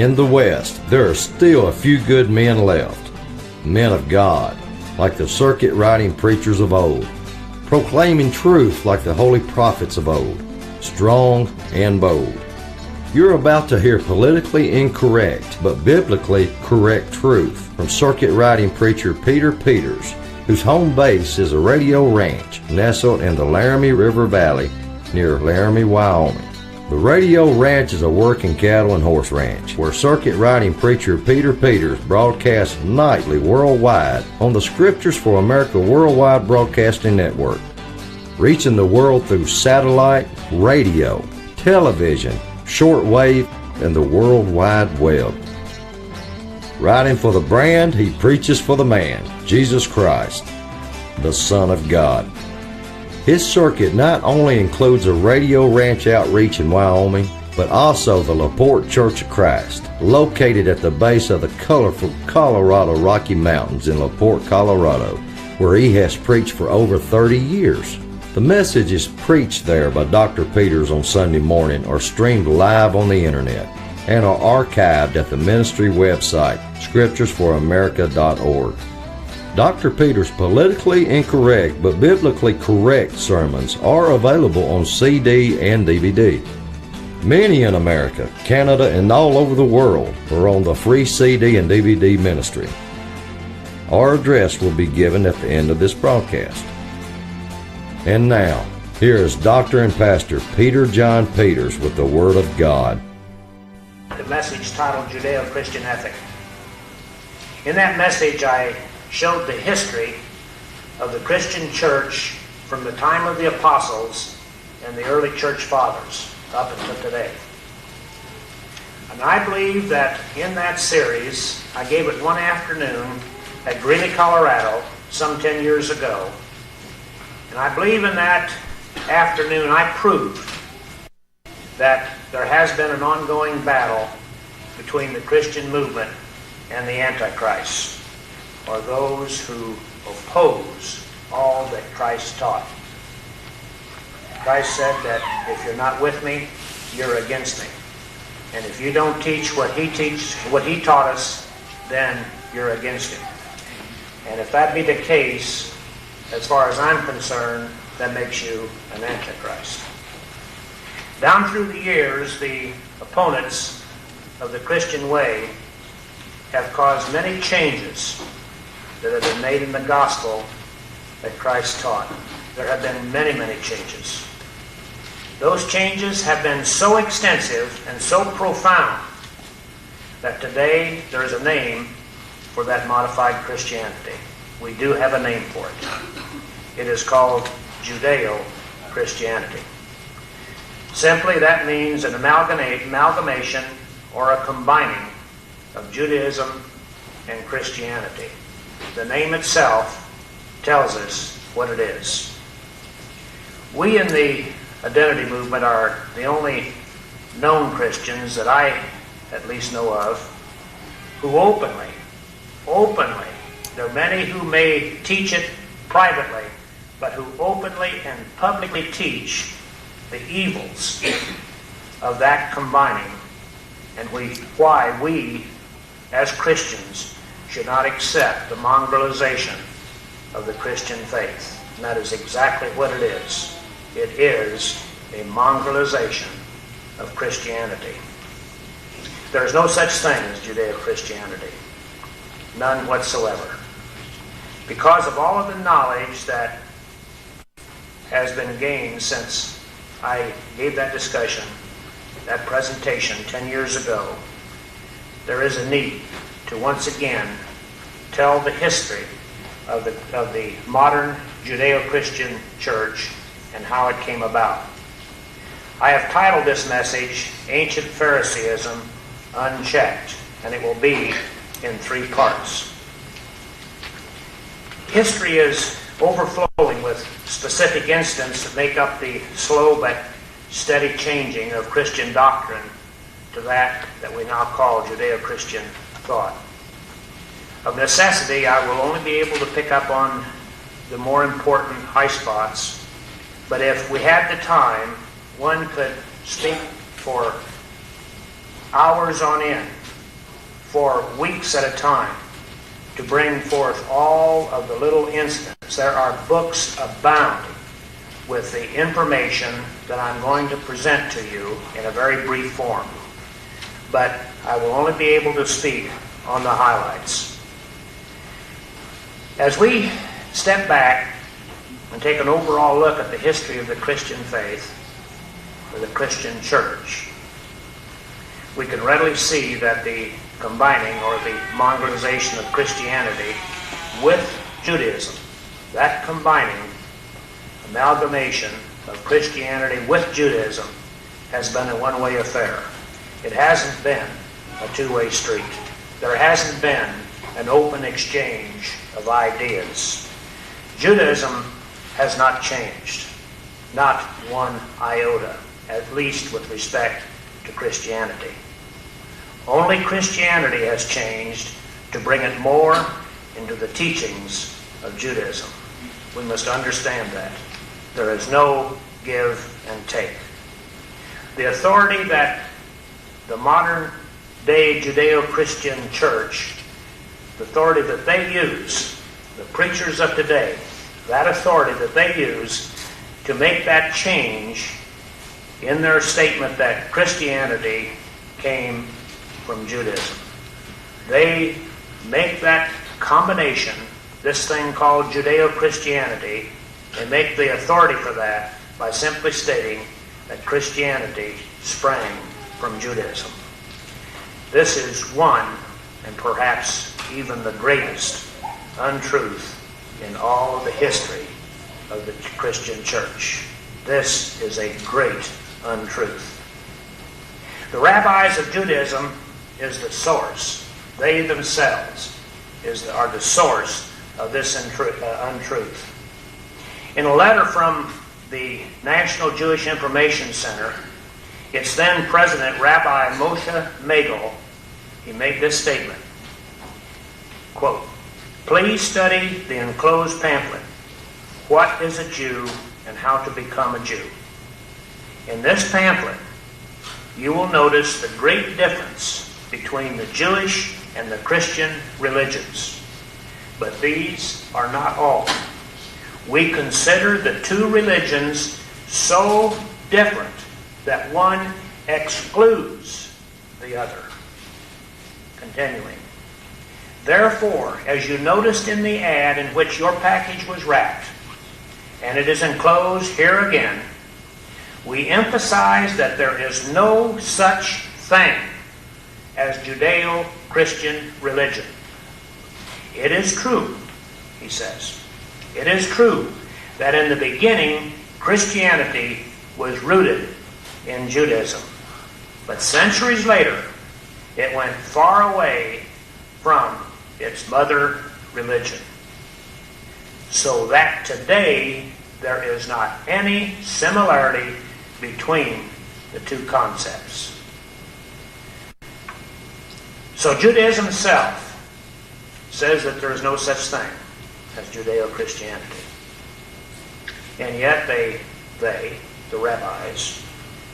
In the West, there are still a few good men left, men of God, like the circuit-riding preachers of old, proclaiming truth like the holy prophets of old, strong and bold. You're about to hear politically incorrect but biblically correct truth from circuit-riding preacher Peter Peters, whose home base is a radio ranch nestled in the Laramie River Valley near Laramie, Wyoming. The radio ranch is a working cattle and horse ranch where circuit-riding preacher Peter Peters broadcasts nightly worldwide on the Scriptures for America Worldwide Broadcasting Network, reaching the world through satellite, radio, television, shortwave, and the World Wide Web. Writing for the brand, he preaches for the man, Jesus Christ, the Son of God. His circuit not only includes a radio ranch outreach in Wyoming, but also the LaPorte Church of Christ, located at the base of the colorful Colorado Rocky Mountains in LaPorte, Colorado, where he has preached for over 30 years. The message is preached there by Dr. Peters on Sunday morning or streamed live on the internet and are archived at the ministry website, scripturesforamerica.org. Dr. Peters' politically incorrect but biblically correct sermons are available on CD and DVD. Many in America, Canada, and all over the world are on the free CD and DVD ministry. Our address will be given at the end of this broadcast. And now, here is Dr. and Pastor Peter John Peters with the Word of God. The message titled Judeo-Christian Ethic. In that message, I showed the history of the Christian church from the time of the apostles and the early church fathers up until today. And I believe that in that series, I gave it one afternoon at Greeley, Colorado, some 10 years ago. And I believe in that afternoon I proved that there has been an ongoing battle between the Christian movement and the Antichrist, or those who oppose all that Christ taught. Christ said that if you're not with me, you're against me. And if you don't teach what he taught us, then you're against him. And if that be the case, as far as I'm concerned, that makes you an Antichrist. Down through the years, the opponents of the Christian way have caused many changes that have been made in the gospel that Christ taught. There have been many, many changes. Those changes have been so extensive and so profound that today there is a name for that modified Christianity. We do have a name for it. It is called Judeo-Christianity. Simply, that means an amalgamation or a combining of Judaism and Christianity. The name itself tells us what it is. We in the identity movement are the only known Christians that I at least know of who openly, there are many who may teach it privately, but who openly and publicly teach the evils of that combining and why we as Christians should not accept the mongrelization of the Christian faith. And that is exactly what it is. It is a mongrelization of Christianity. There is no such thing as Judeo-Christianity. None whatsoever. Because of all of the knowledge that has been gained since I gave that discussion, that presentation 10 years ago, there is a need to once again tell the history of the modern Judeo-Christian church and how it came about. I have titled this message, Ancient Phariseeism Unchecked, and it will be in 3 parts. History is overflowing with specific incidents that make up the slow but steady changing of Christian doctrine to that we now call Judeo-Christian thought. Of necessity, I will only be able to pick up on the more important high spots, but if we had the time, one could speak for hours on end for weeks at a time to bring forth all of the little incidents. There are books abounding with the information that I'm going to present to you in a very brief form. But I will only be able to speak on the highlights. As we step back and take an overall look at the history of the Christian faith, or the Christian church, we can readily see that the combining or the mongrelization of Christianity with Judaism, that combining amalgamation of Christianity with Judaism, has been a one-way affair. It hasn't been a two-way street. There hasn't been an open exchange of ideas. Judaism has not changed, not one iota, at least with respect to Christianity. Only Christianity has changed to bring it more into the teachings of Judaism. We must understand that. There is no give and take. The authority that the modern day Judeo-Christian church, the authority that they use, the preachers of today, that authority that they use to make that change in their statement that Christianity came from Judaism. They make that combination, this thing called Judeo-Christianity, and make the authority for that by simply stating that Christianity sprang from Judaism. This is one, and perhaps even the greatest, untruth in all of the history of the Christian church. This is a great untruth. The rabbis of Judaism is the source. They themselves are the source of this untruth. In a letter from the National Jewish Information Center, its then president, Rabbi Moshe Magel, he made this statement, quote, "Please study the enclosed pamphlet, What is a Jew and How to Become a Jew. In this pamphlet, you will notice the great difference between the Jewish and the Christian religions. But these are not all. We consider the two religions so different that one excludes the other." Continuing. "Therefore, as you noticed in the ad in which your package was wrapped, and it is enclosed here again, we emphasize that there is no such thing as Judeo-Christian religion. It is true," he says, "it is true that in the beginning Christianity was rooted in Judaism. But centuries later, it went far away from its mother religion. So that today there is not any similarity between the two concepts." So Judaism itself says that there is no such thing as Judeo-Christianity. And yet they, the rabbis,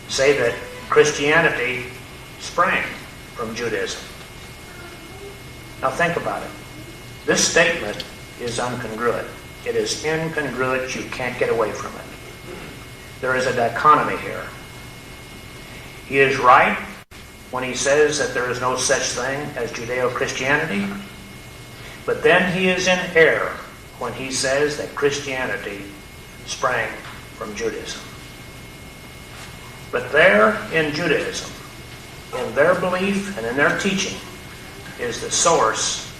say that Christianity sprang from Judaism. Now think about it. This statement is incongruent. It is incongruent. You can't get away from it. There is a dichotomy here. He is right when he says that there is no such thing as Judeo-Christianity, but then he is in error when he says that Christianity sprang from Judaism. But there in Judaism, in their belief and in their teaching, is the source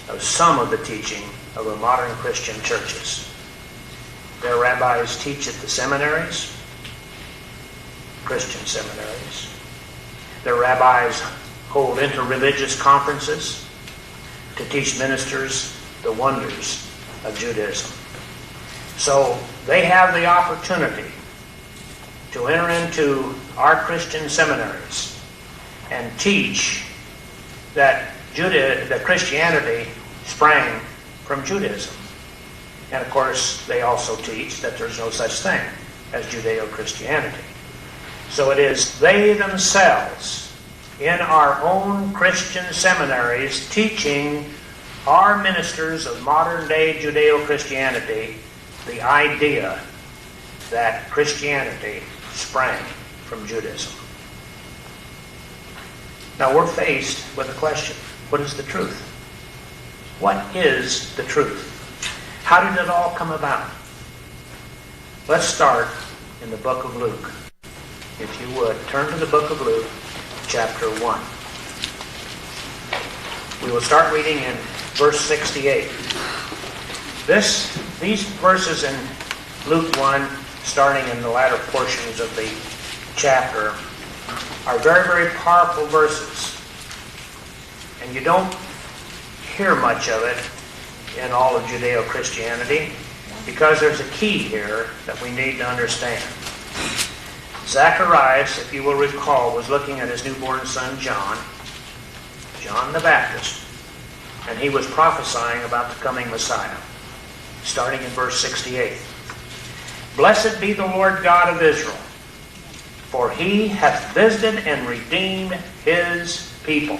of some of the teaching of the modern Christian churches. Their rabbis teach at the seminaries, Christian seminaries. Their rabbis hold interreligious conferences to teach ministers the wonders of Judaism. So they have the opportunity to enter into our Christian seminaries and teach that Christianity sprang from Judaism. And of course, they also teach that there's no such thing as Judeo-Christianity. So it is they themselves in our own Christian seminaries teaching our ministers of modern-day Judeo-Christianity the idea that Christianity sprang from Judaism. Now we're faced with a question. What is the truth? What is the truth? How did it all come about? Let's start in the book of Luke. If you would, turn to the book of Luke, chapter 1. We will start reading in verse 68. These verses in Luke 1, starting in the latter portions of the chapter, are very, very powerful verses. And you don't hear much of it in all of Judeo-Christianity because there's a key here that we need to understand. Zacharias, if you will recall, was looking at his newborn son John the Baptist, and he was prophesying about the coming Messiah, starting in verse 68. Blessed be the Lord God of Israel, for he hath visited and redeemed his people,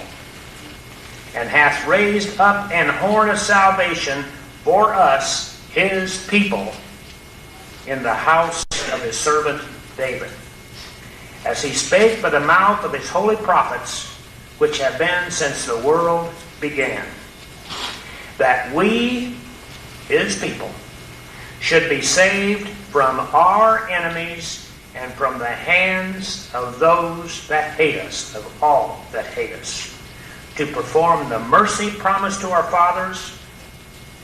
and hath raised up an horn of salvation for us, his people, in the house of his servant David, as he spake by the mouth of his holy prophets, which have been since the world began, that we, his people, should be saved from our enemies and from the hands of those that hate us, of all that hate us, to perform the mercy promised to our fathers,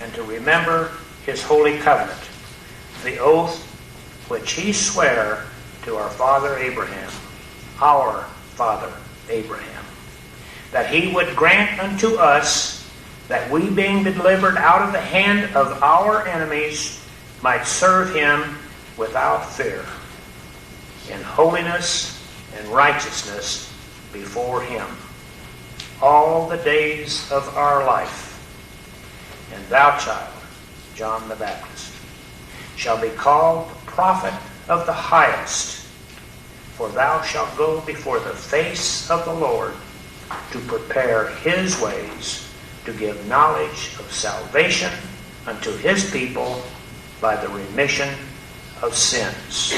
and to remember his holy covenant, the oath which he sware to our father Abraham, that he would grant unto us that we, being delivered out of the hand of our enemies, might serve him without fear, in holiness and righteousness before him, all the days of our life. And thou, child, John the Baptist, shall be called the prophet of the highest, for thou shalt go before the face of the Lord to prepare his ways, to give knowledge of salvation unto his people by the remission of sins.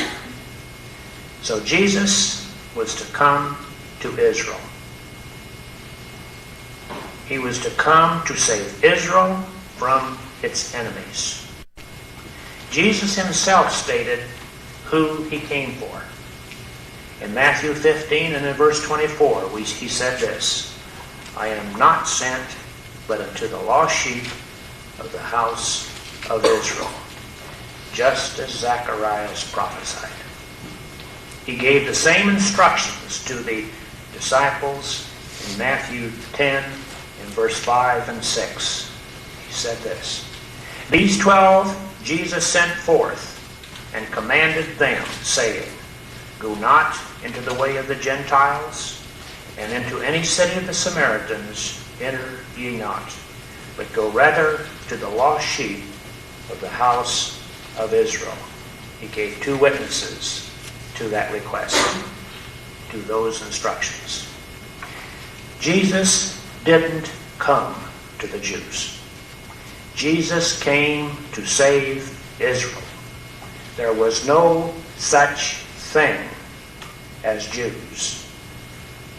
So Jesus was to come to Israel. He was to come to save Israel from its enemies. Jesus himself stated who he came for. In Matthew 15 and in verse 24, he said this, I am not sent but unto the lost sheep of the house of Israel, just as Zacharias prophesied. He gave the same instructions to the disciples in Matthew 10 in verse 5 and 6. He said this, These 12 Jesus sent forth and commanded them, saying, Go not into the way of the Gentiles, and into any city of the Samaritans enter ye not, but go rather to the lost sheep of the house of Israel. He gave 2 witnesses to that request, to those instructions. Jesus didn't come to the Jews. Jesus came to save Israel. There was no such thing as Jews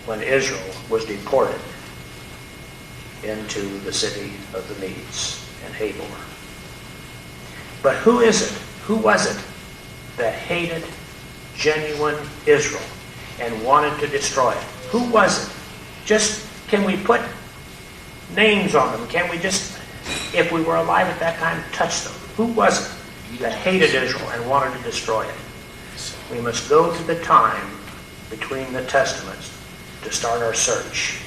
when Israel was deported into the city of the Medes and Habor. But who was it that hated genuine Israel and wanted to destroy it? Who was it? Can we put names on them? Can we just, if we were alive at that time, touch them? Who was it that hated Israel and wanted to destroy it? We must go to the time between the Testaments to start our search.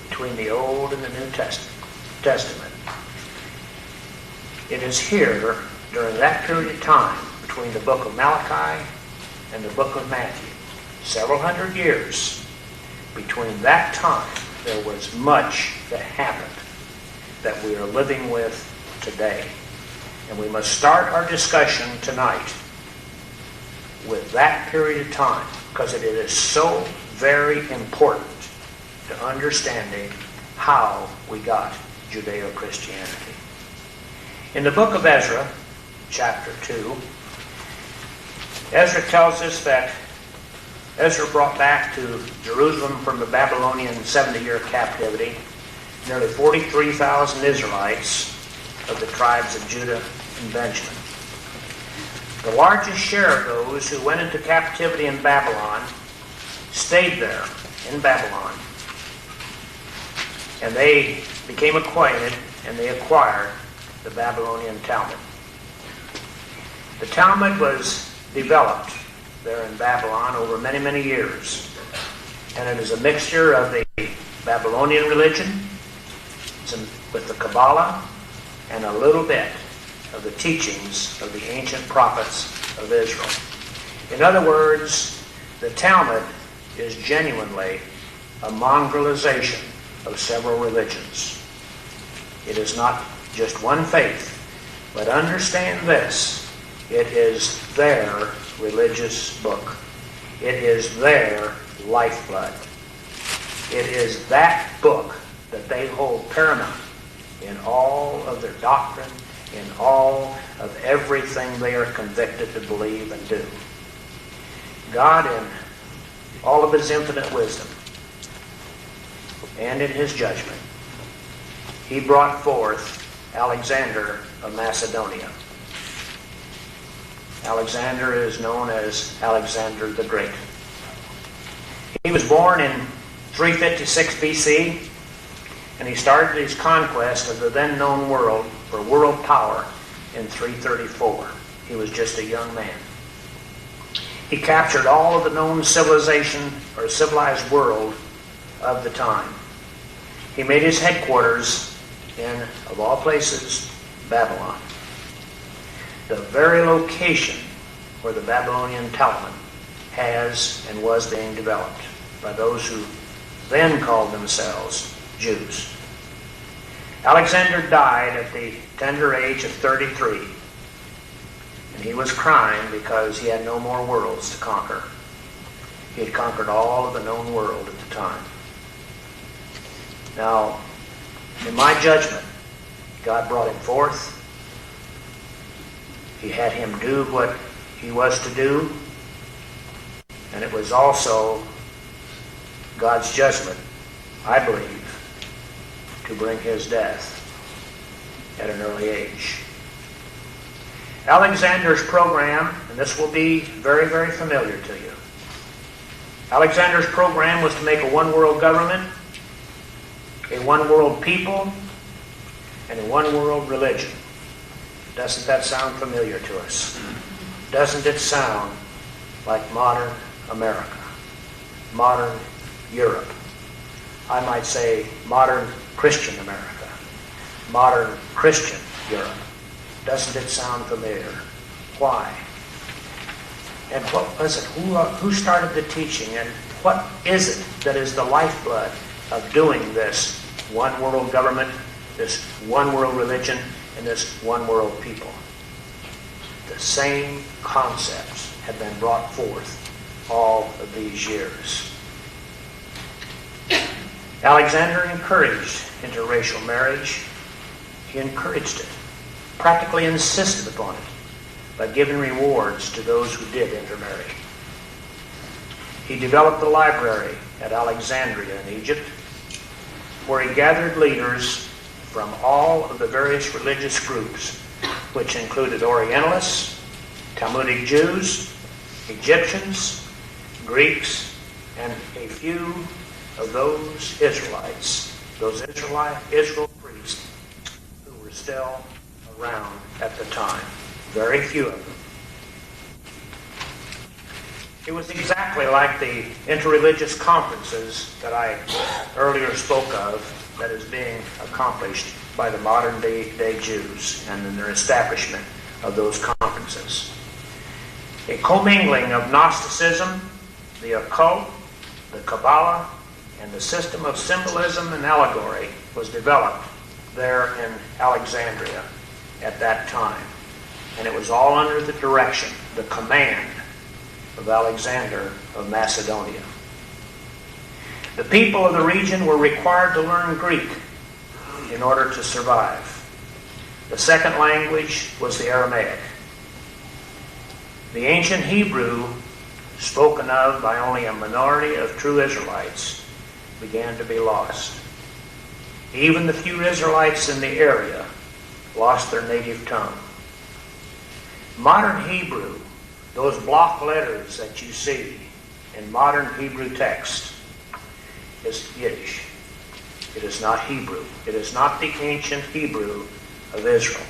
Between the Old and the New Testament. It is here, during that period of time, between the book of Malachi and the book of Matthew, several hundred years, between that time, there was much that happened that we are living with today. And we must start our discussion tonight with that period of time, because it is so very important to understanding how we got Judeo-Christianity. In the book of Ezra, chapter 2, Ezra tells us that Ezra brought back to Jerusalem from the Babylonian 70-year captivity nearly 43,000 Israelites of the tribes of Judah and Benjamin. The largest share of those who went into captivity in Babylon stayed there in Babylon. And they became acquainted and they acquired the Babylonian Talmud. The Talmud was developed there in Babylon over many, many years. And it is a mixture of the Babylonian religion with the Kabbalah and a little bit of the teachings of the ancient prophets of Israel. In other words, the Talmud is genuinely a mongrelization of several religions. It is not just one faith, but understand this: it is their religious book. It is their lifeblood. It is that book that they hold paramount in all of their doctrine, in all of everything they are convicted to believe and do. God, in all of his infinite wisdom and in his judgment, he brought forth Alexander of Macedonia. Alexander is known as Alexander the Great. He was born in 356 BC, and he started his conquest of the then known world for world power in 334. He was just a young man. He captured all of the known civilization or civilized world of the time. He made his headquarters in, of all places, Babylon. The very location where the Babylonian Talmud has and was being developed by those who then called themselves Jews. Alexander died at the tender age of 33, and he was crying because he had no more worlds to conquer. He had conquered all of the known world at the time. Now, in my judgment, God brought him forth. He had him do what he was to do, and it was also God's judgment, I believe, to bring his death at an early age. Alexander's program, and this will be very, very familiar to you. Alexander's program was to make a one-world government, a one-world people, and a one-world religion. Doesn't that sound familiar to us? Doesn't it sound like modern America, modern Europe? I might say modern Christian America, modern Christian Europe. Doesn't it sound familiar? Why? And what was it? Who started the teaching? And what is it that is the lifeblood of doing this one world government, this one world religion, and this one world people? The same concepts have been brought forth all of these years. Alexander encouraged interracial marriage. He encouraged it, practically insisted upon it, by giving rewards to those who did intermarry. He developed a library at Alexandria in Egypt, where he gathered leaders from all of the various religious groups, which included Orientalists, Talmudic Jews, Egyptians, Greeks, and a few of those Israelites, those Israel priests who were still around at the time. Very few of them. It was exactly like the interreligious conferences that I earlier spoke of that is being accomplished by the modern day Jews and in their establishment of those conferences. A commingling of Gnosticism, the occult, the Kabbalah, and the system of symbolism and allegory was developed there in Alexandria at that time. And it was all under the direction, the command of Alexander of Macedonia. The people of the region were required to learn Greek in order to survive. The second language was the Aramaic. The ancient Hebrew, spoken of by only a minority of true Israelites, began to be lost. Even the few Israelites in the area lost their native tongue. Modern Hebrew, those block letters that you see in modern Hebrew text, is Yiddish. It is not Hebrew. It is not the ancient Hebrew of Israel.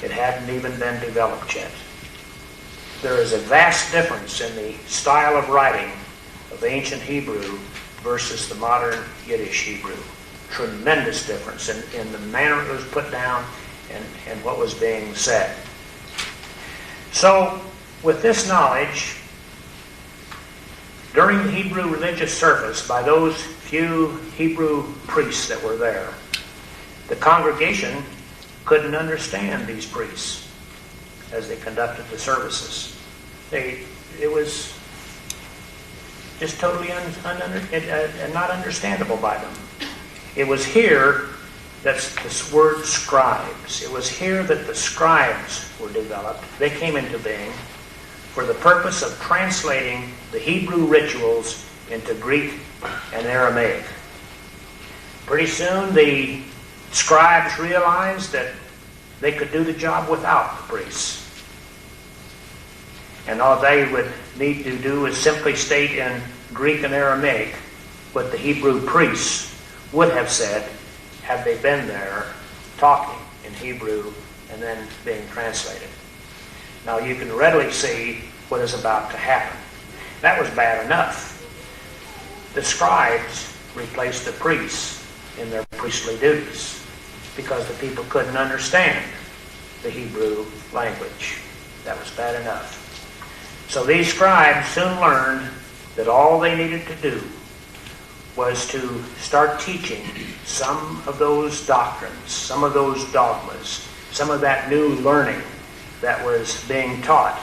It hadn't even been developed yet. There is a vast difference in the style of writing of ancient Hebrew versus the modern Yiddish Hebrew. Tremendous difference in the manner it was put down and what was being said. So, with this knowledge, during the Hebrew religious service, by those few Hebrew priests that were there, the congregation couldn't understand these priests as they conducted the services. It was just totally not understandable by them. It was here that this word scribes, it was here that the scribes were developed. They came into being for the purpose of translating the Hebrew rituals into Greek and Aramaic. Pretty soon the scribes realized that they could do the job without the priests. And all they would need to do is simply state in Greek and Aramaic what the Hebrew priests would have said had they been there talking in Hebrew and then being translated. Now you can readily see what is about to happen. That was bad enough. The scribes replaced the priests in their priestly duties because the people couldn't understand the Hebrew language. That was bad enough. So these scribes soon learned that all they needed to do was to start teaching some of those doctrines, some of those dogmas, some of that new learning that was being taught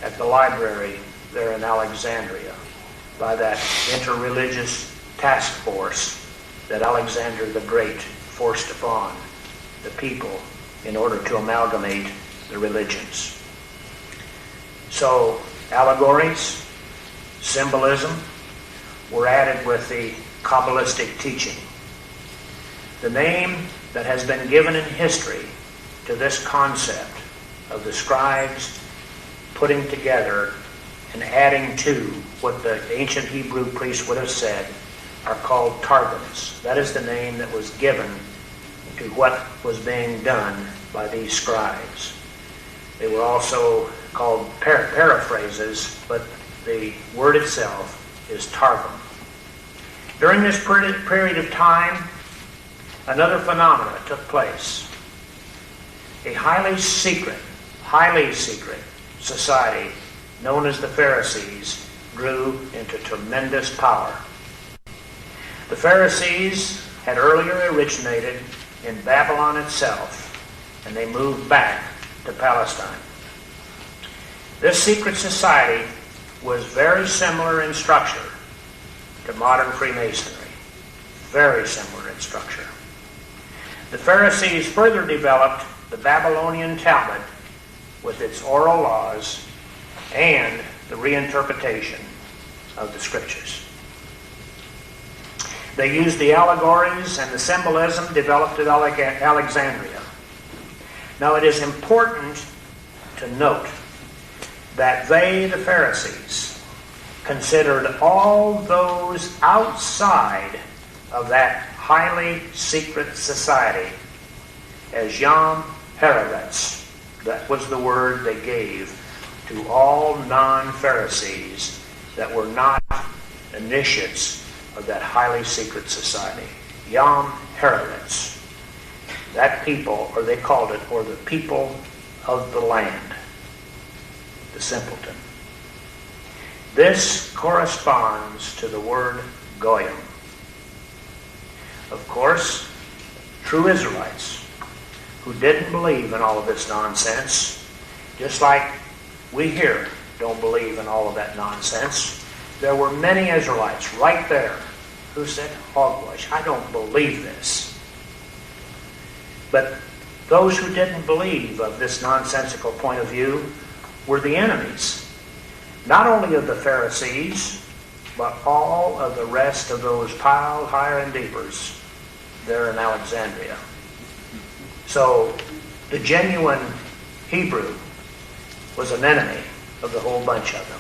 at the library there in Alexandria by that interreligious task force that Alexander the Great forced upon the people in order to amalgamate the religions. So allegories, symbolism were added with the Kabbalistic teaching. The name that has been given in history to this concept of the scribes putting together and adding to what the ancient Hebrew priests would have said are called targums. That is the name that was given to what was being done by these scribes. They were also called paraphrases, but the word itself is targum. During this period of time, another phenomenon took place. A highly secret society known as the Pharisees grew into tremendous power. The Pharisees had earlier originated in Babylon itself, and they moved back to Palestine. This secret society was very similar in structure to modern Freemasonry. Very similar in structure. The Pharisees further developed the Babylonian Talmud with its oral laws and the reinterpretation of the Scriptures. They used the allegories and the symbolism developed at Alexandria. Now it is important to note that they, the Pharisees, considered all those outside of that highly secret society as Yom Heretz. That was the word they gave to all non-Pharisees that were not initiates of that highly secret society. Yom Heretz. That people, or they called it, or the people of the land. The simpleton. This corresponds to the word goyim. Of course, true Israelites who didn't believe in all of this nonsense, just like we here don't believe in all of that nonsense. there were many Israelites right there who said, hogwash, I don't believe this. But those who didn't believe of this nonsensical point of view were the enemies, not only of the Pharisees, but all of the rest of those piled higher and deepers there in Alexandria. So the genuine Hebrew was an enemy of the whole bunch of them.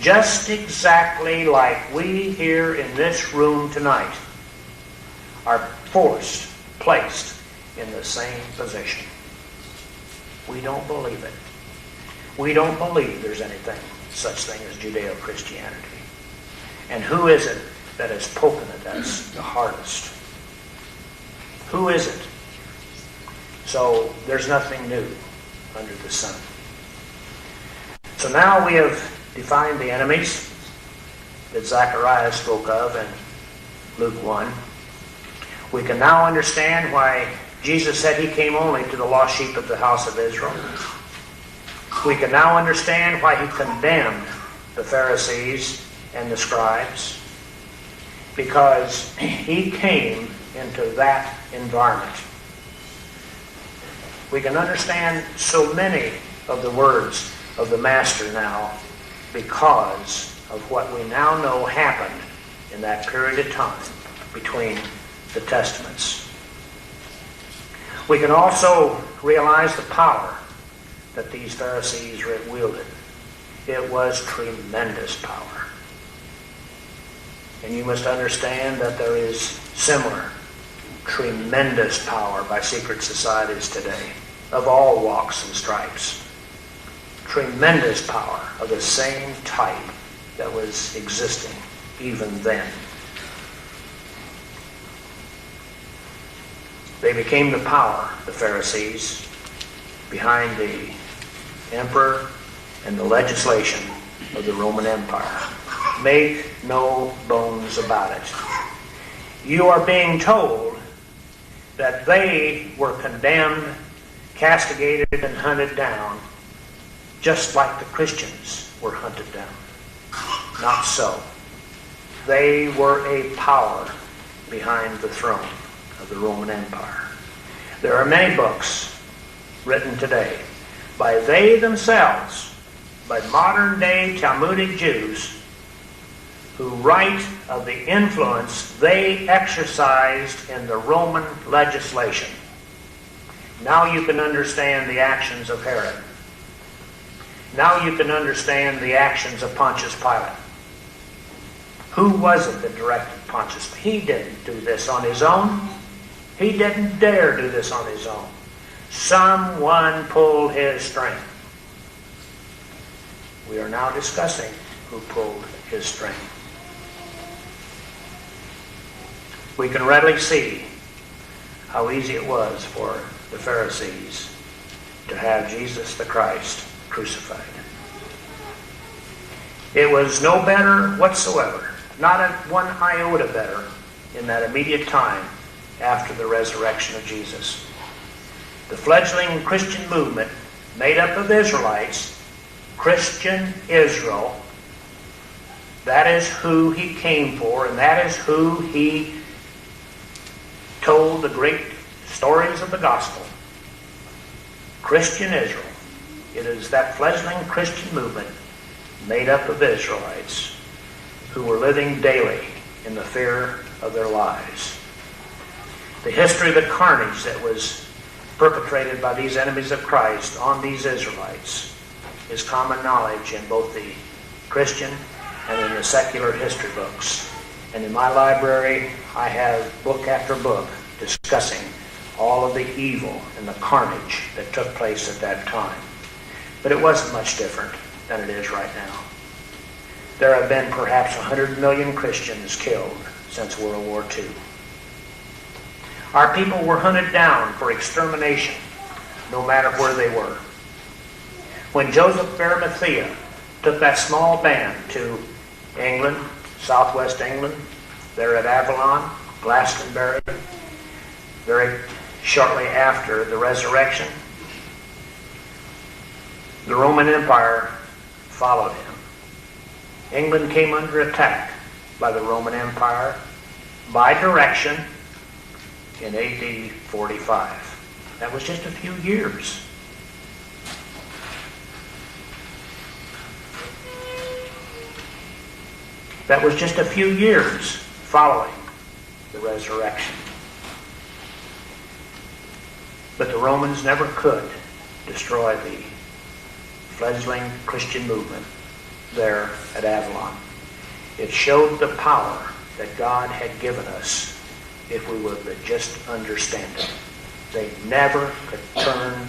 Just exactly like we here in this room tonight are placed in the same position. We don't believe it. We don't believe there's anything, such thing as Judeo-Christianity. And who is it that has poken at us the hardest? Who is it? So there's nothing new under the sun. So now we have defined the enemies that Zechariah spoke of in Luke 1. We can now understand why Jesus said he came only to the lost sheep of the house of Israel. We can now understand why he condemned the Pharisees and the scribes, because he came into that environment. We can understand so many of the words of the Master now because of what we now know happened in that period of time between the Testaments. We can also realize the power that these Pharisees wielded. It was tremendous power. And you must understand that there is similar tremendous power by secret societies today of all walks and stripes. Tremendous power of the same type that was existing even then. They became the power, the Pharisees, behind the emperor and the legislation of the Roman Empire. Make no bones about it. You are being told that they were condemned, castigated, and hunted down, just like the Christians were hunted down. Not so. They were a power behind the throne of the Roman Empire. There are many books written today by they themselves, by modern-day Talmudic Jews, who write of the influence they exercised in the Roman legislation. Now you can understand the actions of Herod. Now you can understand the actions of Pontius Pilate. Who was it that directed Pontius? He didn't do this on his own. He didn't dare do this on his own. Someone pulled his string. We are now discussing who pulled his string. We can readily see how easy it was for the Pharisees to have Jesus the Christ crucified. It was no better whatsoever, not a one iota better in that immediate time after the resurrection of Jesus. The fledgling Christian movement, made up of Israelites, Christian Israel, that is who he came for, and that is who he told the great stories of the gospel. Christian Israel. It is that fledgling Christian movement made up of Israelites who were living daily in the fear of their lives. The history of the carnage that was perpetrated by these enemies of Christ on these Israelites is common knowledge in both the Christian and in the secular history books. And in my library, I have book after book discussing all of the evil and the carnage that took place at that time. But it wasn't much different than it is right now. There have been perhaps 100 million Christians killed since World War II. Our people were hunted down for extermination, no matter where they were. When Joseph of Arimathea took that small band to England, southwest England, there at Avalon, Glastonbury, very shortly after the resurrection, the Roman Empire followed him. England came under attack by the Roman Empire by direction in AD 45. That was just a few years. That was just a few years following the resurrection. But the Romans never could destroy the fledgling Christian movement there at Avalon. It showed the power that God had given us if we would just understand it. They never could turn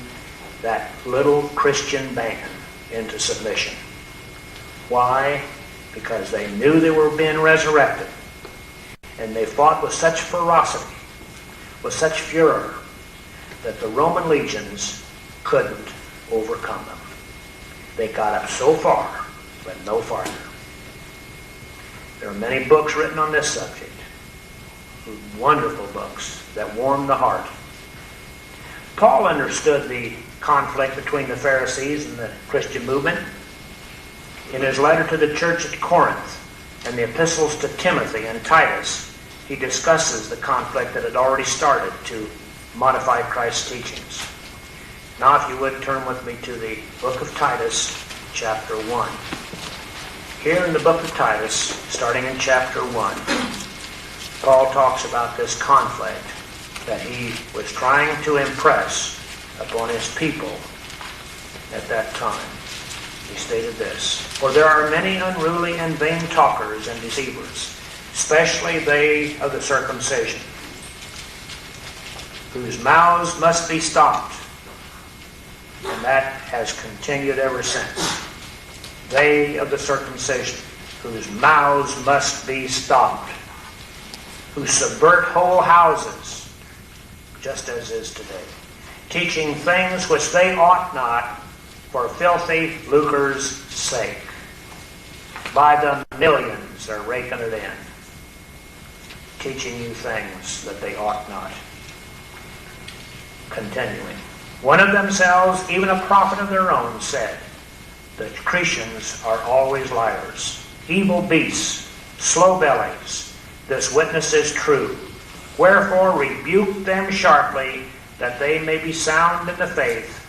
that little Christian band into submission. Why? Because they knew they were being resurrected. And they fought with such ferocity, with such furor, that the Roman legions couldn't overcome them. They got up so far, but no farther. There are many books written on this subject, wonderful books that warm the heart. Paul understood the conflict between the Pharisees and the Christian movement. In his letter to the church at Corinth and the epistles to Timothy and Titus, he discusses the conflict that had already started to modify Christ's teachings. Now, if you would, turn with me to the book of Titus, chapter 1. Here in the book of Titus, starting in chapter 1, Paul talks about this conflict that he was trying to impress upon his people at that time. He stated this: "For there are many unruly and vain talkers and deceivers, especially they of the circumcision, whose mouths must be stopped." And that has continued ever since. They of the circumcision, whose mouths must be stopped, who subvert whole houses, just as is today, teaching things which they ought not, for filthy lucre's sake. By the millions they're raking it in, teaching you things that they ought not. Continuing. "One of themselves, even a prophet of their own, said, the Cretians are always liars, evil beasts, slow bellies. This witness is true. Wherefore rebuke them sharply, that they may be sound in the faith,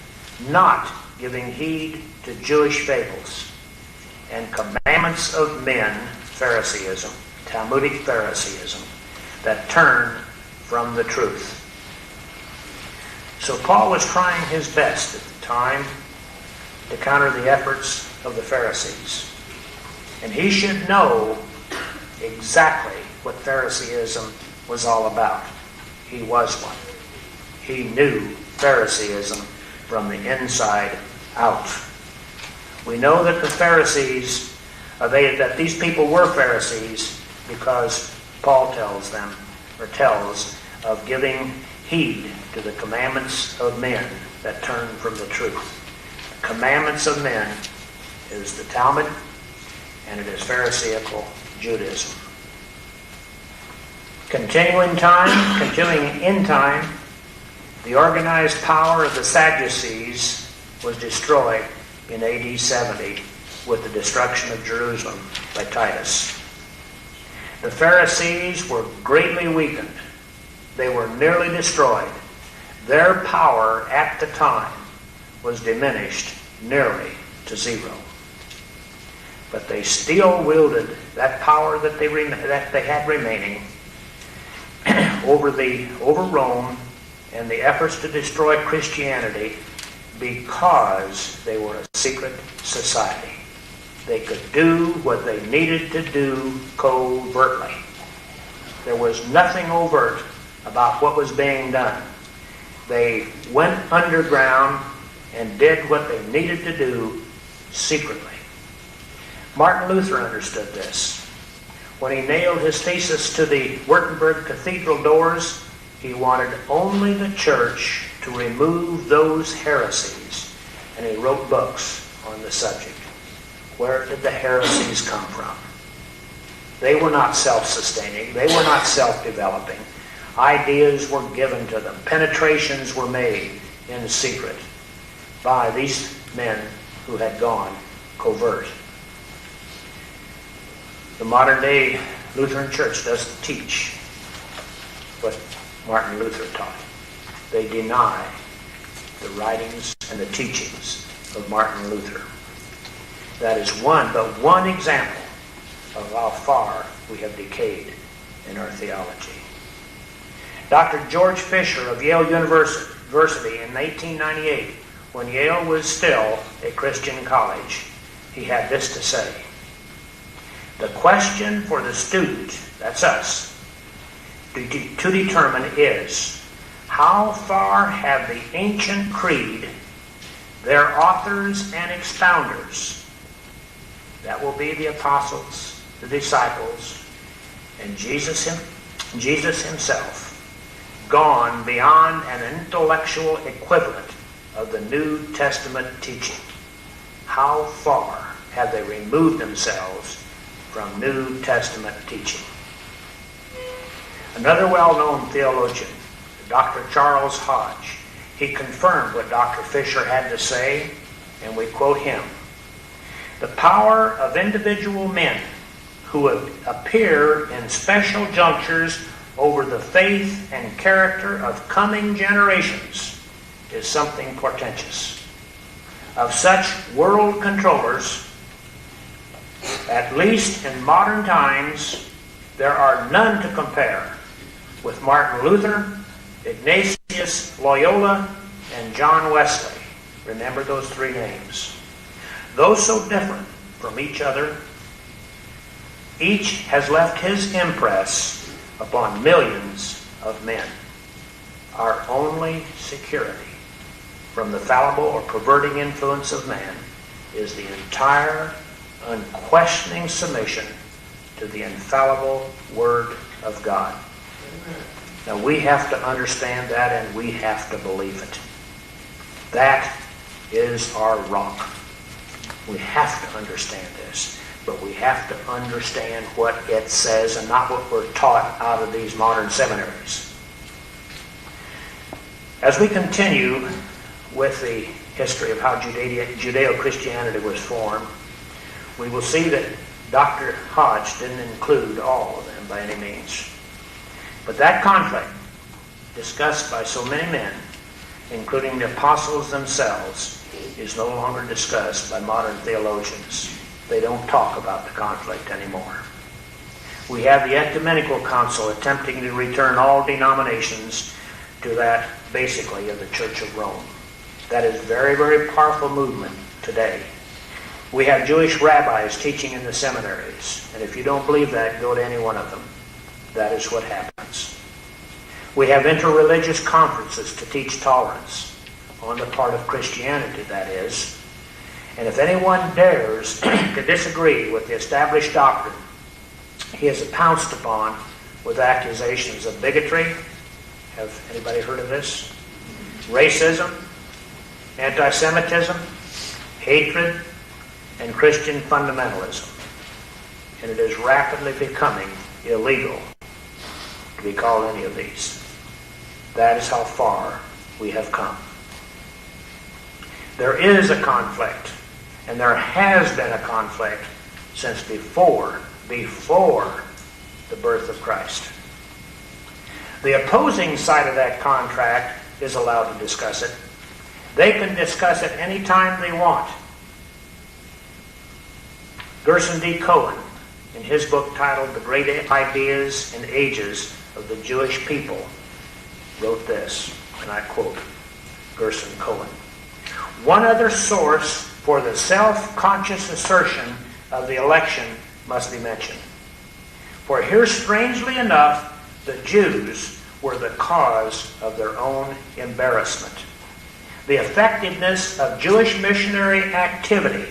not giving heed to Jewish fables and commandments of men," Phariseeism, Talmudic Phariseeism, "that turn from the truth." So Paul was trying his best at the time to counter the efforts of the Pharisees. And he should know exactly what Phariseeism was all about. He was one. He knew Phariseeism from the inside out. We know that the Pharisees, that these people were Pharisees because Paul tells of giving heed to the commandments of men that turn from the truth. The commandments of men is the Talmud, and it is Pharisaical Judaism. Continuing in time, the organized power of the Sadducees was destroyed in AD 70 with the destruction of Jerusalem by Titus. The Pharisees were greatly weakened. They were nearly destroyed. Their power at the time was diminished nearly to zero. But they still wielded that power that they had remaining over Rome and the efforts to destroy Christianity, because they were a secret society. They could do what they needed to do covertly. There was nothing overt about what was being done. They went underground and did what they needed to do secretly. Martin Luther understood this. When he nailed his thesis to the Wittenberg Cathedral doors, he wanted only the church to remove those heresies, and he wrote books on the subject. Where did the heresies come from? They were not self-sustaining. They were not self-developing. Ideas were given to them. Penetrations were made in secret by these men who had gone covert. The modern day Lutheran Church doesn't teach what Martin Luther taught. They deny the writings and the teachings of Martin Luther. That is but one example of how far we have decayed in our theology. Dr. George Fisher of Yale University in 1898, when Yale was still a Christian college, he had this to say: "The question for the student," that's us, to determine is, how far have the ancient creed, their authors and expounders, that will be the apostles, the disciples, and Jesus himself, gone beyond an intellectual equivalent of the New Testament teaching? How far have they removed themselves from New Testament teaching? Another well-known theologian, Dr. Charles Hodge, he confirmed what Dr. Fisher had to say, and we quote him: "The power of individual men who appear in special junctures over the faith and character of coming generations is something portentous. Of such world controllers, at least in modern times, there are none to compare with Martin Luther, Ignatius Loyola, and John Wesley." Remember those three names. Though so different from each other, each has left his impress upon millions of men. Our only security from the fallible or perverting influence of man is the entire, unquestioning submission to the infallible Word of God. Now we have to understand that, and we have to believe it. That is our rock. We have to understand this, but we have to understand what it says and not what we're taught out of these modern seminaries. As we continue with the history of how Judeo-Christianity was formed, we will see that Dr. Hodge didn't include all of them by any means. But that conflict, discussed by so many men, including the apostles themselves, is no longer discussed by modern theologians. They don't talk about the conflict anymore. We have the Ecumenical Council attempting to return all denominations to that, basically, of the Church of Rome. That is a very, very powerful movement today. We have Jewish rabbis teaching in the seminaries, and if you don't believe that, go to any one of them. That is what happens. We have interreligious conferences to teach tolerance, on the part of Christianity, that is. And if anyone dares to disagree with the established doctrine, he is pounced upon with accusations of bigotry. Have anybody heard of this? Racism, anti-Semitism, hatred, and Christian fundamentalism. And it is rapidly becoming illegal to be called any of these. That is how far we have come. There is a conflict, and there has been a conflict since before the birth of Christ. The opposing side of that contract is allowed to discuss it. They can discuss it any time they want. Gerson D. Cohen, in his book titled The Great Ideas and Ages of the Jewish People, wrote this, and I quote Gerson Cohen: "One other source for the self-conscious assertion of the election must be mentioned. For here, strangely enough, the Jews were the cause of their own embarrassment. The effectiveness of Jewish missionary activity,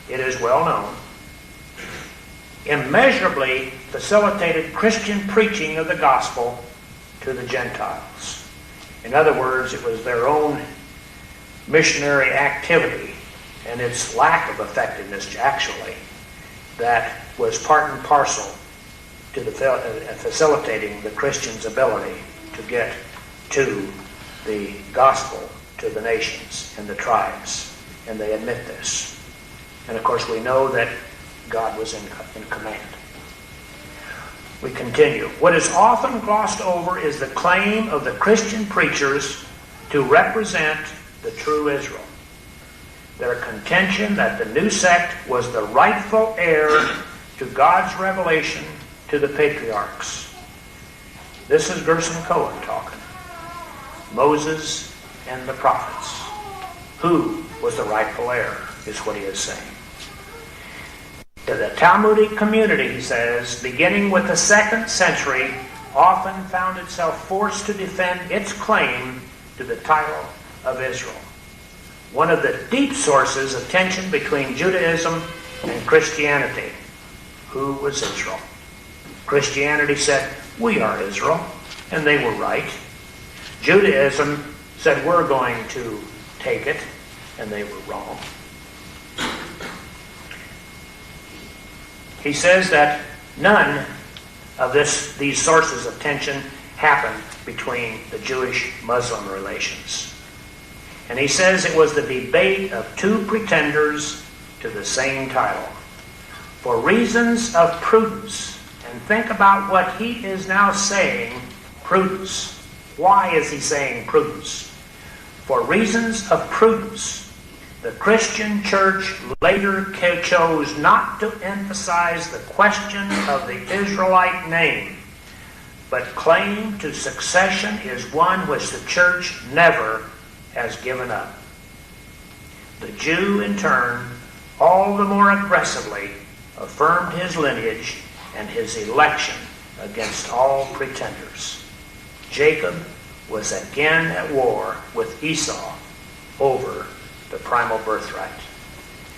it is well known, immeasurably facilitated Christian preaching of the gospel to the Gentiles." In other words, it was their own missionary activity and its lack of effectiveness, actually, that was part and parcel to the facilitating the Christians' ability to get to the gospel to the nations and the tribes. And they admit this. And of course we know that God was in command. We continue. What is often glossed over is the claim of the Christian preachers to represent the true Israel. Their contention that the new sect was the rightful heir to God's revelation to the patriarchs. This is Gerson Cohen talking. Moses and the prophets. Who was the rightful heir, is what he is saying. To the Talmudic community, he says, beginning with the 2nd century, often found itself forced to defend its claim to the title of Israel. One of the deep sources of tension between Judaism and Christianity. Who was Israel? Christianity said, we are Israel, and they were right. Judaism said, we're going to take it, and they were wrong. He says that none of these sources of tension happened between the Jewish-Muslim relations. And he says it was the debate of two pretenders to the same title. For reasons of prudence, and think about what he is now saying, prudence. Why is he saying prudence? For reasons of prudence, the Christian church later chose not to emphasize the question of the Israelite name, but claim to succession is one which the church never has given up. The Jew, in turn, all the more aggressively affirmed his lineage and his election against all pretenders. Jacob was again at war with Esau over the primal birthright.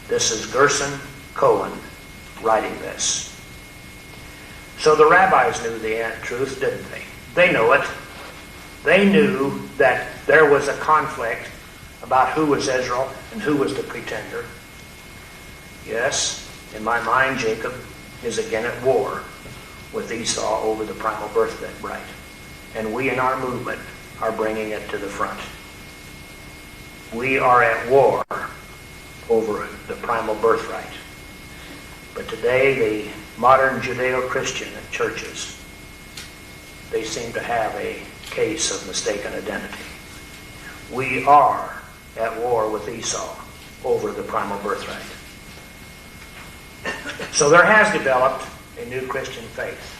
This is Gerson Cohen writing this. So the rabbis knew the truth, didn't they? They know it. They knew that there was a conflict about who was Israel and who was the pretender. Yes, in my mind, Jacob is again at war with Esau over the primal birthright. And we in our movement are bringing it to the front. We are at war over the primal birthright. But today, the modern Judeo-Christian churches, they seem to have a case of mistaken identity. We are at war with Esau over the primal birthright. So there has developed a new Christian faith.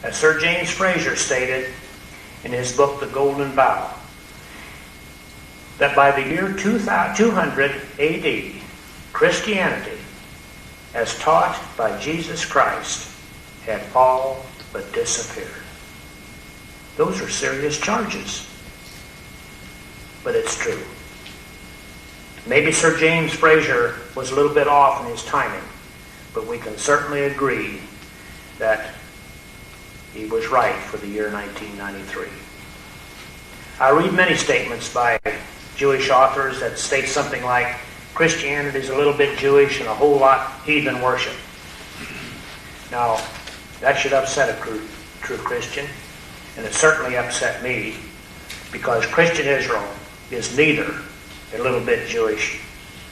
As Sir James Fraser stated in his book, The Golden Bough, that by the year 200 AD, Christianity, as taught by Jesus Christ, had all but disappeared. Those are serious charges. But it's true. Maybe Sir James Fraser was a little bit off in his timing, but we can certainly agree that he was right for the year 1993. I read many statements by Jewish authors that state something like, Christianity is a little bit Jewish and a whole lot heathen worship. Now, that should upset a true Christian, and it certainly upset me, because Christian Israel is neither a little bit Jewish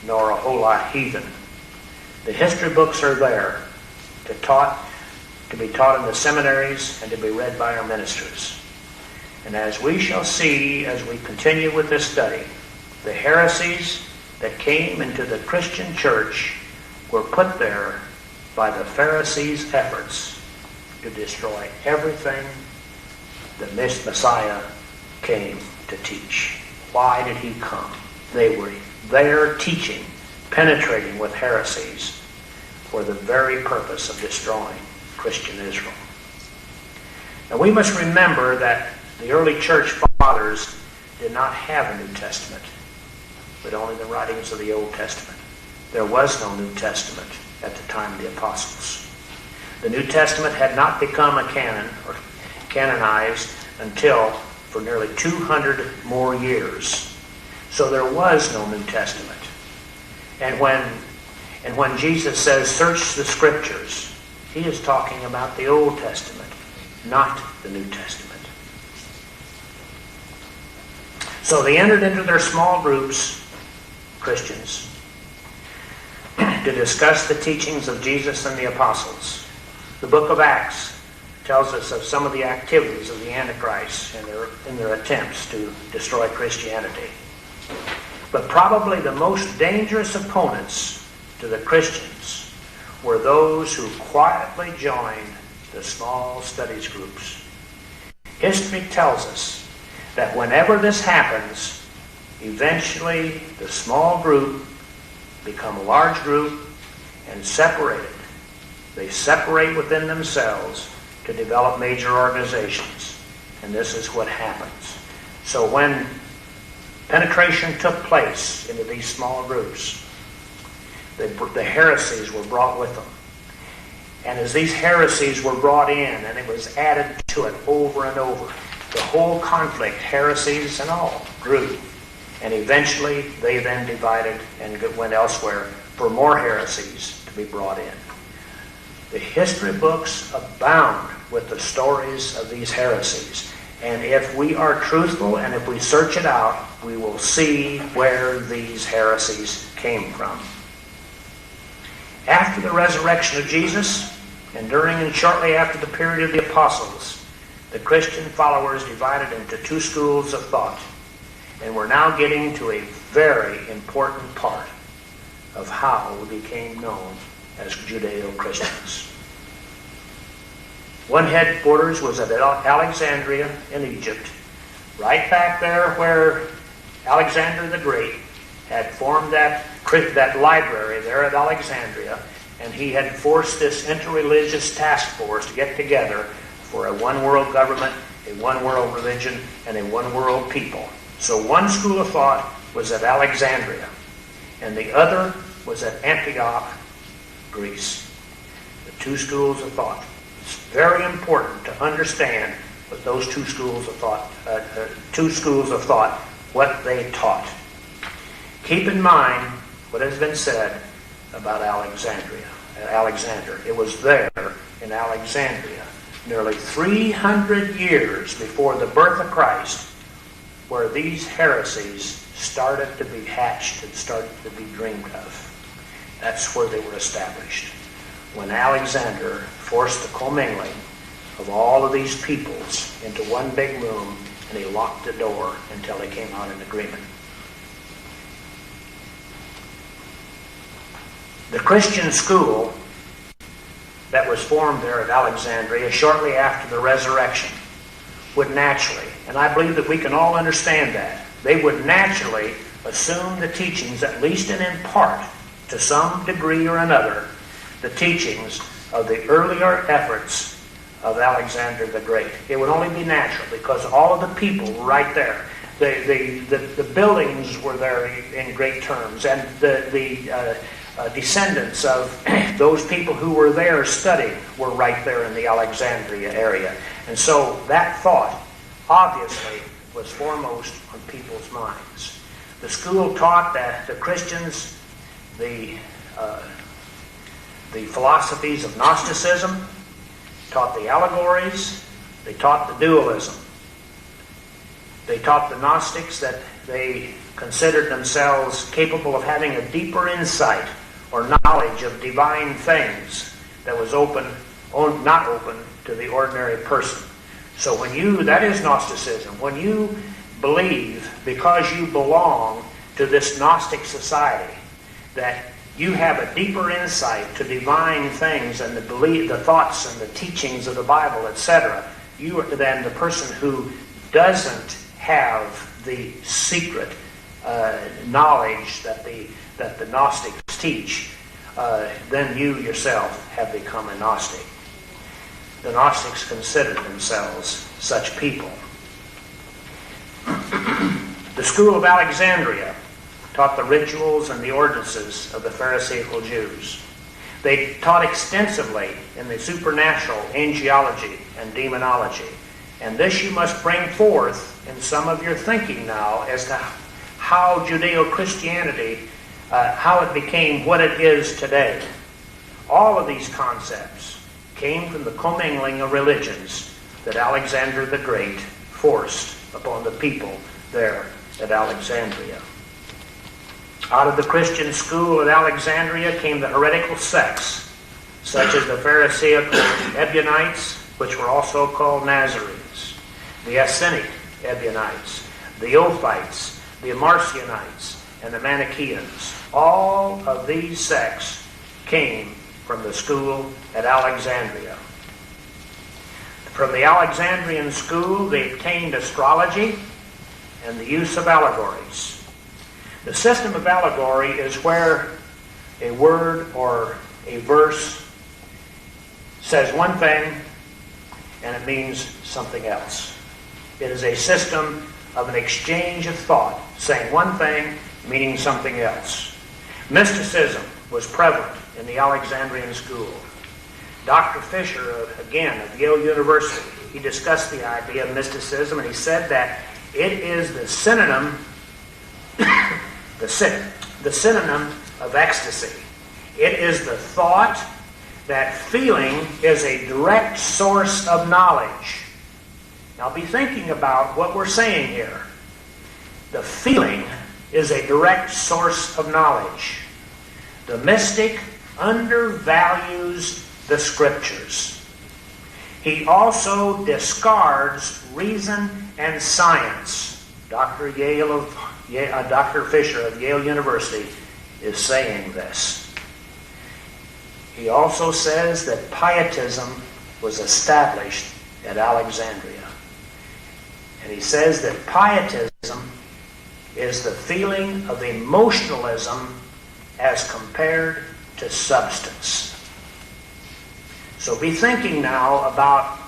nor a whole lot heathen. The history books are there to be taught in the seminaries and to be read by our ministers. And as we shall see as we continue with this study, the heresies that came into the Christian church were put there by the Pharisees' efforts to destroy everything the Messiah came to teach. Why did he come? They were there teaching, penetrating with heresies for the very purpose of destroying Christian Israel. Now we must remember that the early church fathers did not have a New Testament, but only the writings of the Old Testament. There was no New Testament at the time of the apostles. The New Testament had not become a canon or canonized until for nearly 200 more years. So there was no New Testament. And when Jesus says, search the Scriptures, he is talking about the Old Testament, not the New Testament. So they entered into their small groups, Christians, to discuss the teachings of Jesus and the apostles. The book of Acts tells us of some of the activities of the Antichrist in their attempts to destroy Christianity. But probably the most dangerous opponents to the Christians were those who quietly joined the small studies groups. History tells us that whenever this happens, eventually the small group become a large group and separated. They separate within themselves to develop major organizations. And this is what happens. So when penetration took place into these small groups, the heresies were brought with them. And as these heresies were brought in, and it was added to it over and over, the whole conflict, heresies and all, grew. And eventually they then divided and went elsewhere for more heresies to be brought in. The history books abound with the stories of these heresies. And if we are truthful and if we search it out, we will see where these heresies came from. After the resurrection of Jesus, and during and shortly after the period of the apostles, the Christian followers divided into two schools of thought. And we're now getting to a very important part of how we became known as Judeo-Christians. One headquarters was at Alexandria in Egypt, right back there where Alexander the Great had formed that library there at Alexandria, and he had forced this interreligious task force to get together for a one-world government, a one-world religion, and a one-world people. So one school of thought was at Alexandria, and the other was at Antioch, Greece. The two schools of thought. It's very important to understand what those two schools of thought, what they taught. Keep in mind what has been said about Alexandria. Alexander. It was there in Alexandria, nearly 300 years before the birth of Christ, where these heresies started to be hatched and started to be dreamed of. That's where they were established. When Alexander forced the commingling of all of these peoples into one big room, and he locked the door until they came out in agreement. The Christian school that was formed there at Alexandria shortly after the resurrection would naturally, and I believe that we can all understand that, they would naturally assume the teachings, at least and in part, to some degree or another, the teachings of the earlier efforts of Alexander the Great. It would only be natural because all of the people were right there. The buildings were there in great terms, and the descendants of those people who were there studying were right there in the Alexandria area. And so that thought, obviously, was foremost on people's minds. The school taught that the Christians, the philosophies of Gnosticism, taught the allegories, they taught the dualism. They taught the Gnostics that they considered themselves capable of having a deeper insight or knowledge of divine things that was not open to the ordinary person. So that is Gnosticism. When you believe, because you belong to this Gnostic society, that you have a deeper insight to divine things and the thoughts and the teachings of the Bible, etc., you are than the person who doesn't have the secret knowledge that the Gnostics teach, then you yourself have become a Gnostic. The Gnostics considered themselves such people. The school of Alexandria taught the rituals and the ordinances of the Pharisaical Jews. They taught extensively in the supernatural, angelology, and demonology. And this you must bring forth in some of your thinking now as to how Judeo-Christianity, how it became what it is today. All of these concepts came from the commingling of religions that Alexander the Great forced upon the people there at Alexandria. Out of the Christian school at Alexandria came the heretical sects, such as the Pharisaical Ebionites, which were also called Nazarenes, the Essenic Ebionites, the Ophites, the Marcionites, and the Manichaeans. All of these sects came from the school at Alexandria. From the Alexandrian school, they obtained astrology and the use of allegories. The system of allegory is where a word or a verse says one thing and it means something else. It is a system of an exchange of thought, saying one thing, meaning something else. Mysticism was prevalent in the Alexandrian school. Dr. Fisher, again, of Yale University, he discussed the idea of mysticism, and he said that it is the synonym, the synonym of ecstasy. It is the thought that feeling is a direct source of knowledge. Now be thinking about what we're saying here. The feeling is a direct source of knowledge. The mystic undervalues the Scriptures. He also discards reason and science. Dr. Fisher of Yale University is saying this. He also says that pietism was established at Alexandria. And he says that pietism is the feeling of emotionalism as compared to substance. So be thinking now about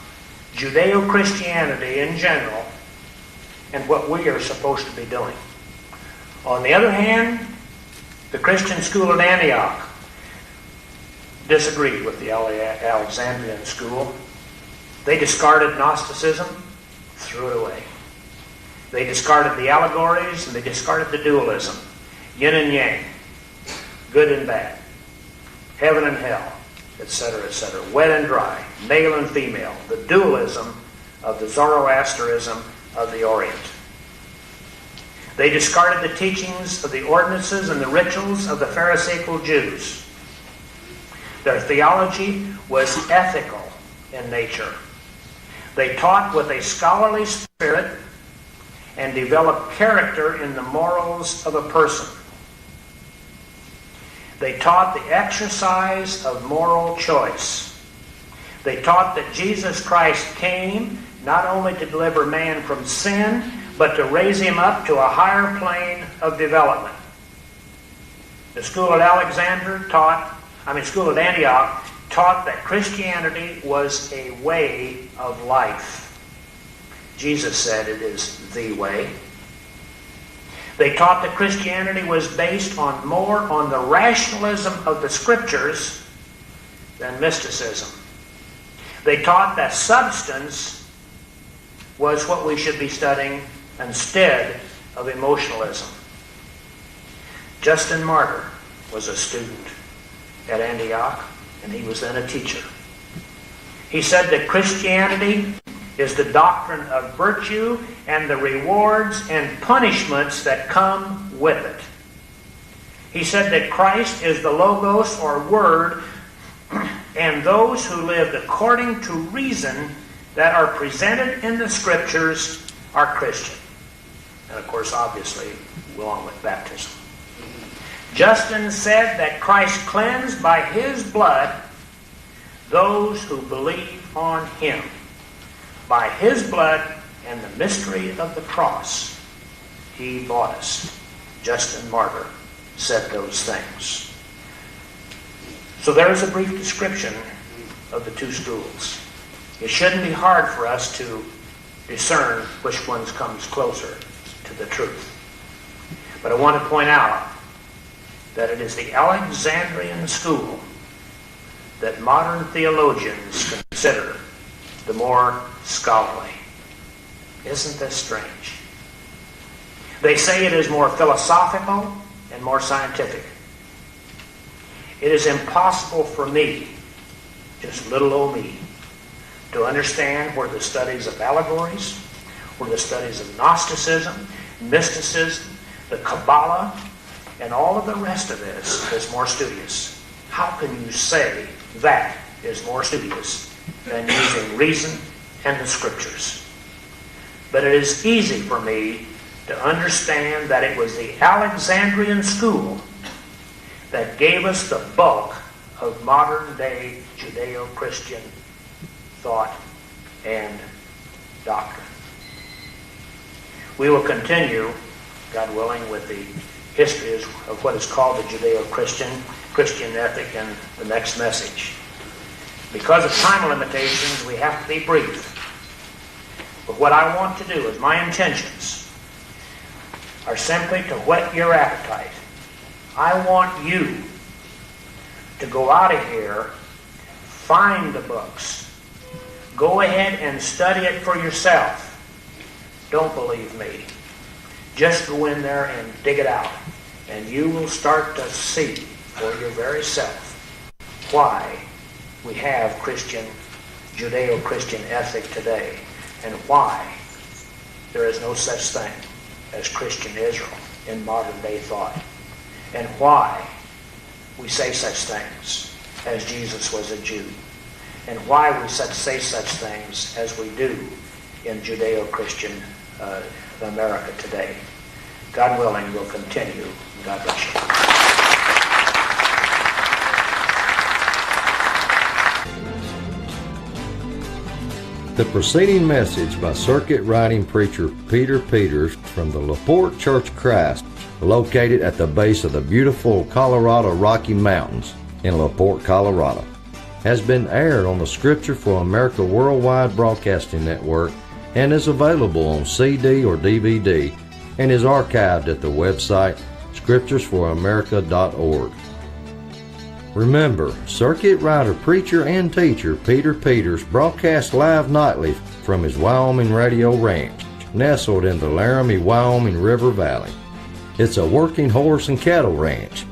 Judeo-Christianity in general and what we are supposed to be doing. On the other hand, the Christian school at Antioch disagreed with the Alexandrian school. They discarded Gnosticism, threw it away. They discarded the allegories and they discarded the dualism. Yin and yang, good and bad, heaven and hell, etc., etc. Wet and dry, male and female, the dualism of the Zoroastrianism of the Orient. They discarded the teachings of the ordinances and the rituals of the Pharisaical Jews. Their theology was ethical in nature. They taught with a scholarly spirit and developed character in the morals of a person. They taught the exercise of moral choice. They taught that Jesus Christ came not only to deliver man from sin, but to raise him up to a higher plane of development. The school at Antioch taught that Christianity was a way of life. Jesus said it is the way. They taught that Christianity was based more on the rationalism of the Scriptures than mysticism. They taught that substance was what we should be studying instead of emotionalism. Justin Martyr was a student at Antioch, and he was then a teacher. He said that Christianity is the doctrine of virtue and the rewards and punishments that come with it. He said that Christ is the Logos or Word, and those who lived according to reason that are presented in the Scriptures are Christian. And of course, obviously, along with baptism. Justin said that Christ cleansed by his blood those who believe on him. By his blood and the mystery of the cross, he bought us. Justin Martyr said those things. So there is a brief description of the two schools. It shouldn't be hard for us to discern which one comes closer to the truth. But I want to point out that it is the Alexandrian school that modern theologians consider the more scholarly. Isn't this strange? They say it is more philosophical and more scientific. It is impossible for me, just little old me, to understand where the studies of allegories, where the studies of Gnosticism, mysticism, the Kabbalah, and all of the rest of this is more studious. How can you say that is more studious than using reason and the Scriptures. But it is easy for me to understand that it was the Alexandrian school that gave us the bulk of modern-day Judeo-Christian thought and doctrine. We will continue, God willing, with the history of what is called the Judeo-Christian ethic in the next message. Because of time limitations, we have to be brief. But what I want to do is my intentions are simply to whet your appetite. I want you to go out of here, find the books, go ahead and study it for yourself. Don't believe me. Just go in there and dig it out, and you will start to see for your very self why we have Judeo-Christian ethic today, and why there is no such thing as Christian Israel in modern day thought, and why we say such things as Jesus was a Jew, and why we say such things as we do in Judeo-Christian America today. God willing, we'll continue. God bless you. The preceding message by circuit riding preacher Peter Peters from the LaPorte Church of Christ, located at the base of the beautiful Colorado Rocky Mountains in LaPorte, Colorado, has been aired on the Scripture for America Worldwide Broadcasting Network and is available on CD or DVD and is archived at the website scripturesforamerica.org. Remember, circuit rider, preacher, and teacher Peter Peters broadcasts live nightly from his Wyoming radio ranch, nestled in the Laramie, Wyoming River Valley. It's a working horse and cattle ranch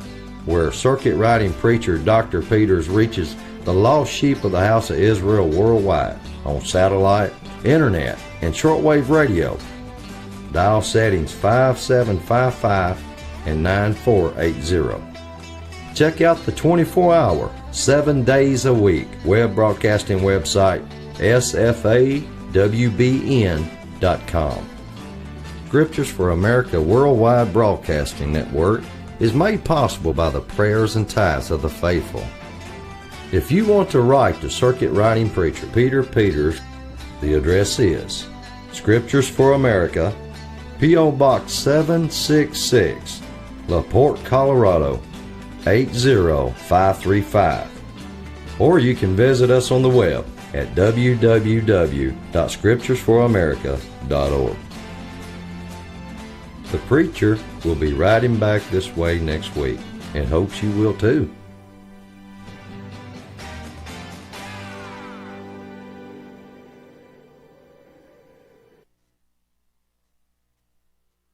where circuit riding preacher Dr. Peters reaches the lost sheep of the house of Israel worldwide on satellite, internet, and shortwave radio. Dial settings 5755 and 9480. Check out the 24-hour, 7 days a week web broadcasting website sfawbn.com. Scriptures for America Worldwide Broadcasting Network is made possible by the prayers and tithes of the faithful. If you want to write to circuit riding preacher Peter Peters, the address is Scriptures for America, P.O. Box 766, LaPorte, Colorado 80535. Or you can visit us on the web at www.scripturesforamerica.org. The preacher will be riding back this way next week and hopes you will too.